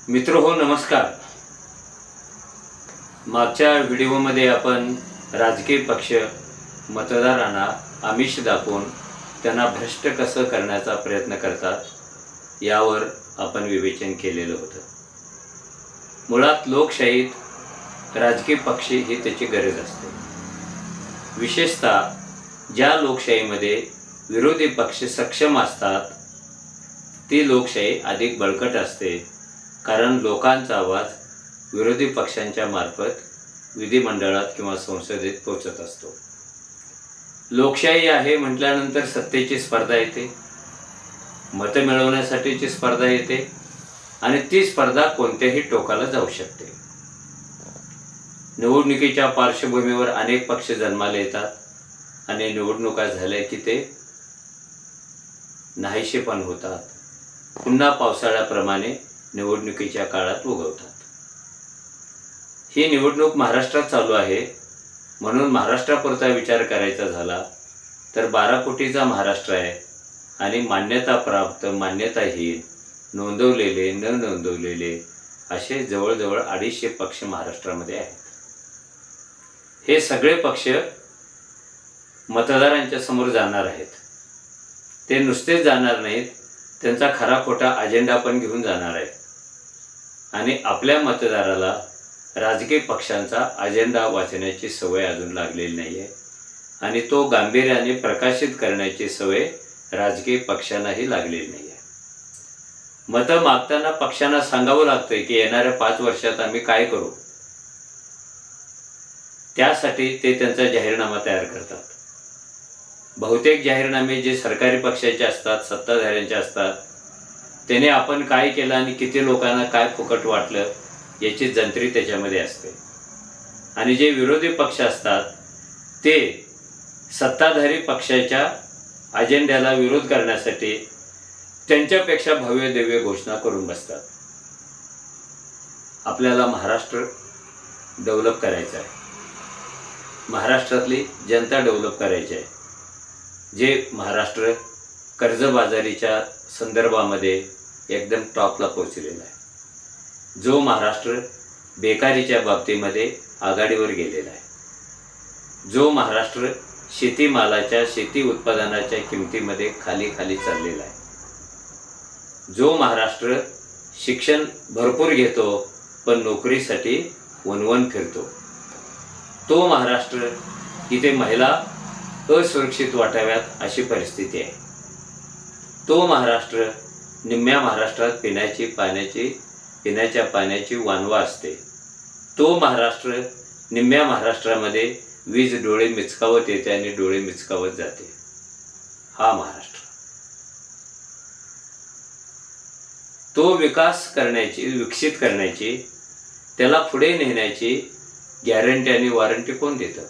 मित्रहो नमस्कार। मागच्या व्हिडिओमध्ये आपण राजकीय पक्ष मतदारांना आमिष दाखवून त्यांना भ्रष्ट कसं करण्याचा प्रयत्न करतात यावर आपण विवेचन केलेलं होतं। मुळात लोकशाहीत राजकीय पक्ष ही त्याची गरज असते। विशेषतः ज्या लोकशाहीमध्ये विरोधी पक्ष सक्षम असतात ती लोकशाही अधिक बळकट असते, कारण लोकांचा आवाज विरोधी पक्षांच्या मार्फत विधिमंडळात किंवा संसदेत पोहोचत असतो। लोकशाही आहे म्हटल्यानंतर सत्तेची स्पर्धा येते, मत मिळवण्यासाठीची स्पर्धा येते आणि ती स्पर्धा कोणत्याही टोकाला जाऊ शकते। निवडणुकीच्या पार्श्वभूमीवर अनेक पक्ष जन्माला येतात आणि निवडणुका झाल्या की ते नाहीसे पण होतात, पुन्हा पावसाळ्याप्रमाणे निवडणुकीच्या काळात उगवतात। ही निवडणूक महाराष्ट्रात चालू आहे म्हणून महाराष्ट्रापुरता विचार करायचा झाला तर 12 कोटीचा महाराष्ट्र आहे आणि मान्यता प्राप्त, मान्यताहीन, नोंदवलेले, न नोंदवलेले असे जवळजवळ 250 पक्ष महाराष्ट्रामध्ये आहेत। हे सगळे पक्ष मतदारांच्या समोर जाणार आहेत। ते नुसतेच जाणार नाहीत, त्यांचा खरा खोटा अजेंडा पण घेऊन जाणार आहेत आणि आपल्या मतदाराला राजकीय पक्षांचा अजेंडा वाचण्याची सवय अजून लागलेली नाही आहे आणि तो गांभीर्याने प्रकाशित करण्याची सवय राजकीय पक्षांनाही लागलेली नाही आहे। मतं मागताना पक्षांना सांगावं लागतंय की येणाऱ्या 5 वर्षात आम्ही काय करू, त्यासाठी ते त्यांचा जाहीरनामा तयार करतात। बहुतेक जाहीरनामे जे सरकारी पक्षाचे असतात, सत्ताधाऱ्यांचे असतात, त्याने आपण काय केलं आणि किती लोकांना काय फुकट वाटलं याची जंत्री त्याच्यामध्ये असते। आणि जे विरोधी पक्ष असतात ते सत्ताधारी पक्षाच्या अजेंड्याला विरोध करण्यासाठी त्यांच्यापेक्षा भव्य दिव्य घोषणा करून बसतात। आपल्याला महाराष्ट्र डेव्हलप करायचा आहे, महाराष्ट्रातली जनता डेव्हलप करायची आहे। जे महाराष्ट्र कर्जबाजारीच्या संदर्भामध्ये एकदम टॉपला पोहोचलेला आहे, जो महाराष्ट्र बेकारीच्या बाबतीमध्ये आघाडीवर गेलेला आहे, जो महाराष्ट्र शेतीमालाच्या, शेती उत्पादनाच्या किमतीमध्ये खाली खाली चाललेला आहे, जो महाराष्ट्र शिक्षण भरपूर घेतो पण नोकरीसाठी वणवण फिरतो, तो महाराष्ट्र इथे महिला असुरक्षित वाटाव्यात अशी परिस्थिती आहे, तो महाराष्ट्र निम्म्या महाराष्ट्रात पिण्याच्या पाण्याची वानवा असते, तो महाराष्ट्र निम्म्या महाराष्ट्रामध्ये वीज डोळे मिचकावत येते आणि डोळे मिचकावत जाते। हा महाराष्ट्र तो विकास करण्याची, विकसित करण्याची, त्याला पुढे नेण्याची गॅरंटी आणि वॉरंटी कोण देतं?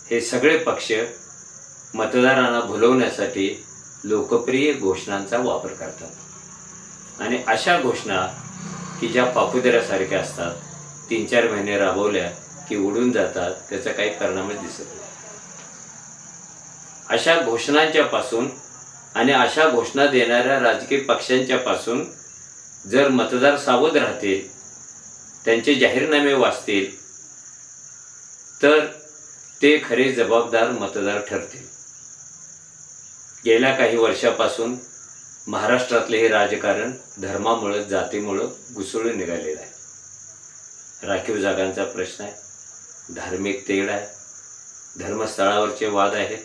हे सगळे पक्ष मतदारांना भुलवण्यासाठी लोकप्रिय घोषणांचा वापर करतात आणि अशा घोषणा की ज्या पापुद्र्यासारख्या असतात, 3-4 महिने राबवल्या की उडून जातात, त्याचा काही परिणामच दिसत नाही। अशा घोषणांच्या पासून आणि अशा घोषणा देणाऱ्या राजकीय पक्षांच्या पासून जर मतदार सावध राहतील, त्यांचे जाहीरनामे वाचतील तर ते खरे जबाबदार मतदार ठरतील। गेल्या काही वर्षापासून महाराष्ट्रातले हे राजकारण धर्मामुळे, जातीमुळे घुसळून निघालेलं आहे। राखीव जागांचा प्रश्न आहे, धार्मिक तेढ आहे, धर्मस्थळावरचे वाद आहेत,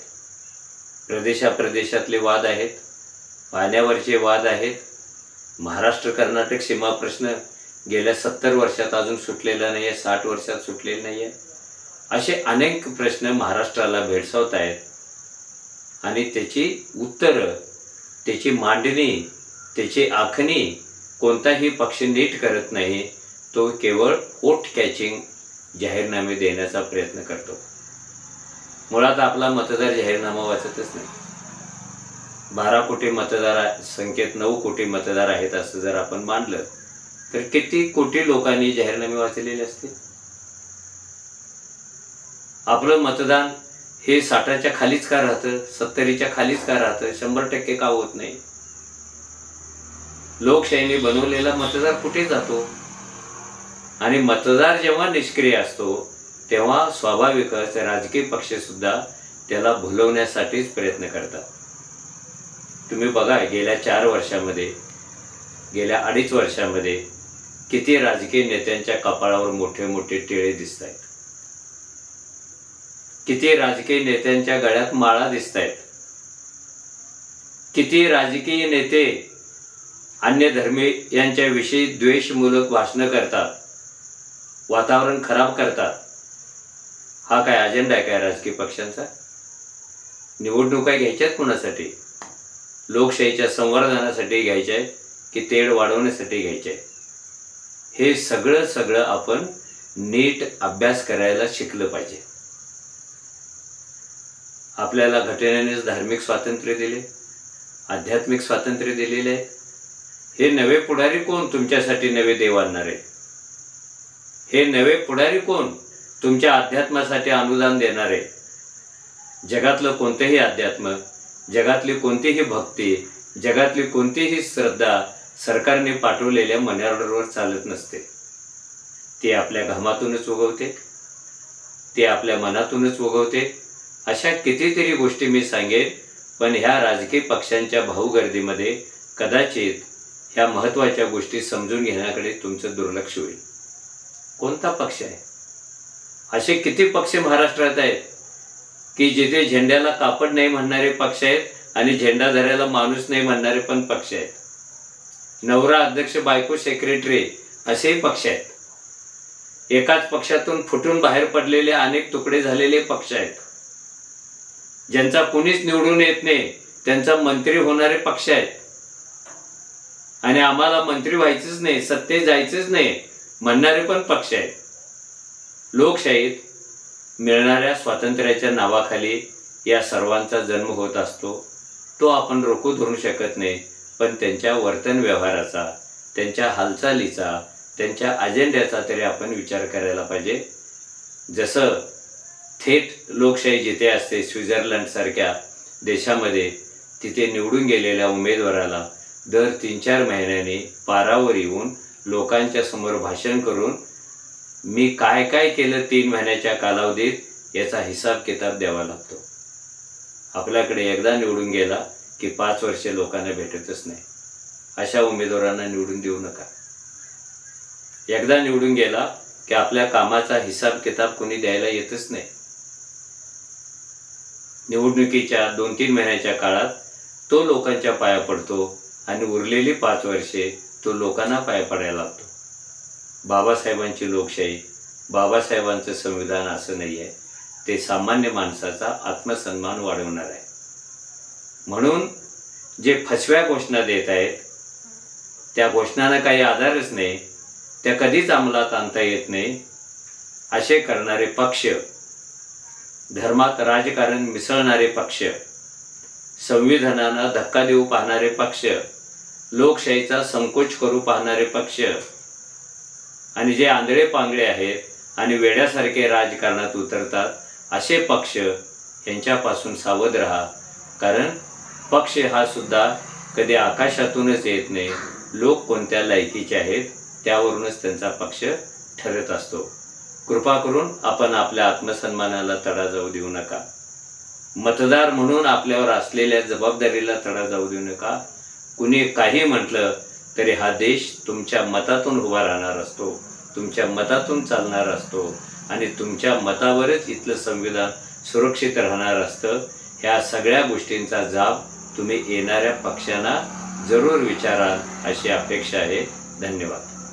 प्रदेशाप्रदेशातले वाद आहेत, पाण्यावरचे वाद आहेत, महाराष्ट्र कर्नाटक सीमा प्रश्न गेल्या 70 वर्षात अजून सुटलेला नाही आहे, 60 वर्षात सुटलेला नाही आहे। असे अनेक प्रश्न महाराष्ट्राला भेडसावत आहेत आणि त्याची उत्तरं, त्याची मांडणी, त्याची आखणी कोणताही पक्ष नीट करत नाही, तो केवळ वोट कॅचिंग जाहीरनामे देण्याचा प्रयत्न करतो। मुळात आपला मतदार जाहीरनामा वाचतच नाही। 12 कोटी मतदार संख्येत 9 कोटी मतदार आहेत असं जर आपण मानलं तर किती कोटी लोकांनी जाहीरनामे वाचलेले असतील? आपलं मतदान हे 60च्या खालीच का राहतं, 70च्या खालीच का राहतं, 100% का होत नाही? लोकशाहीने बनवलेला मतदार कुठे जातो? आणि मतदार जेव्हा निष्क्रिय असतो तेव्हा स्वाभाविकच राजकीय पक्ष सुद्धा त्याला भुलवण्यासाठीच प्रयत्न करतात. तुम्ही बघा, गेल्या 4 वर्षामध्ये, गेल्या 2.5 वर्षामध्ये किती राजकीय नेत्यांच्या कपाळावर मोठे मोठे टिळे दिसत आहेत, किती राजकीय नेत्यांच्या गळ्यात माळा दिसत आहेत, किती राजकीय नेते अन्य धर्मीयांच्याविषयी द्वेषमूलक भाषणं करतात, वातावरण खराब करतात. हा काय अजेंडा आहे काय राजकीय पक्षांचा? निवडणुका घ्यायच्यात कोणासाठी? लोकशाहीच्या संवर्धनासाठी घ्यायच्या आहेत की तेढ वाढवण्यासाठी घ्यायचे? हे सगळं आपण नीट अभ्यास करायला शिकलं पाहिजे. आपल्याला घटनेनेच धार्मिक स्वातंत्र्य दिले, आध्यात्मिक स्वातंत्र्य दिलेले आहे. हे नवे पुढारी कोण तुमच्यासाठी नवे देव आणणारे? हे नवे पुढारी कोण तुमच्या अध्यात्मासाठी अनुदान देणारे? जगातलं कोणतेही अध्यात्म, जगातली कोणतीही भक्ती, जगातली कोणतीही श्रद्धा सरकारने पाठवलेल्या मनी ऑर्डरवर चालत नसते. ती आपल्या घामातूनच उगवते, ती आपल्या मनातूनच उगवते. अशा कितीतरी गोष्टी मी सांगेन, पण ह्या राजकीय पक्षांच्या भाऊगर्दीमध्ये कदाचित ह्या महत्त्वाच्या गोष्टी समजून घेण्याकडे तुमचं दुर्लक्ष होईल. कोणता पक्ष आहे? असे किती पक्ष महाराष्ट्रात आहेत की जिथे झेंड्याला कापड नाही म्हणणारे पक्ष आहेत आणि झेंडा धरायला माणूस नाही म्हणणारे पण पक्ष आहेत. नवरा अध्यक्ष, बायको सेक्रेटरी असेही पक्ष आहेत. एकाच पक्षातून फुटून बाहेर पडलेले अनेक तुकडे झालेले पक्ष आहेत. ज्यांचा कुणीच निवडून येत नाही त्यांचा मंत्री होणारे पक्ष आहेत. आणि आम्हाला मंत्री व्हायचंच नाही, सत्तेत जायचंच नाही म्हणणारे पण पक्ष आहेत. लोकशाहीत मिळणाऱ्या स्वातंत्र्याच्या नावाखाली या सर्वांचा जन्म होत असतो. तो आपण रोखू धरू शकत नाही, पण त्यांच्या वर्तन व्यवहाराचा, त्यांच्या हालचालीचा, त्यांच्या अजेंड्याचा तरी आपण विचार करायला पाहिजे. जसं थेट लोकशाही जिथे असते स्वित्झर्लंड सारख्या देशामध्ये, तिथे निवडून गेलेल्या उमेदवाराला दर 3-4 महिन्यांनी पारावर येऊन लोकांच्या समोर भाषण करून मी काय काय केलं 3 महिन्याच्या कालावधीत याचा हिसाब किताब द्यावा लागतो. आपल्याकडे एकदा निवडून गेला की 5 वर्षे लोकांना भेटतच नाही. अशा उमेदवारांना निवडून देऊ नका. एकदा निवडून गेला की आपल्या कामाचा हिसाब किताब कोणी द्यायला येतच नाही. निवडणुकीच्या 2-3 महिन्याच्या काळात तो लोकांच्या पाया पडतो आणि उरलेली 5 वर्षे तो लोकांना पाया पडायला लागतो. बाबासाहेबांची लोकशाही, बाबासाहेबांचं संविधान असं नाही आहे. ते सामान्य माणसाचा आत्मसन्मान वाढवणार आहे. म्हणून जे फसव्या घोषणा देत आहेत त्या घोषणांना काही आधारच नाही, त्या कधीच अंमलात आणता येत नाही, असे करणारे पक्ष, धर्मात राजकारण मिसळणारे पक्ष, संविधानाला धक्का देऊ पाहणारे पक्ष, लोकशाहीचा संकोच करू पाहणारे पक्ष आणि जे आंधळे पांगळे आहेत आणि वेड्यासारखे राजकारणात उतरतात असे पक्ष यांच्यापासून सावध राहा. कारण पक्ष हा सुद्धा कधी आकाशातूनच येत नाही. लोक कोणत्या लायकीचे आहेत त्यावरूनच त्यांचा पक्ष ठरत असतो. कृपा करून आपण आपल्या आत्मसन्मानाला तडा जाऊ देऊ नका. मतदार म्हणून आपल्यावर असलेल्या जबाबदारीला तडा जाऊ देऊ नका. कुणी काही म्हटलं तरी हा देश तुमच्या मतातून उभा राहणार असतो, तुमच्या मतातून चालणार असतो आणि तुमच्या मतावरच इथलं संविधान सुरक्षित राहणार असतं. ह्या सगळ्या गोष्टींचा जाब तुम्ही येणाऱ्या पक्षांना जरूर विचाराल अशी अपेक्षा आहे. धन्यवाद.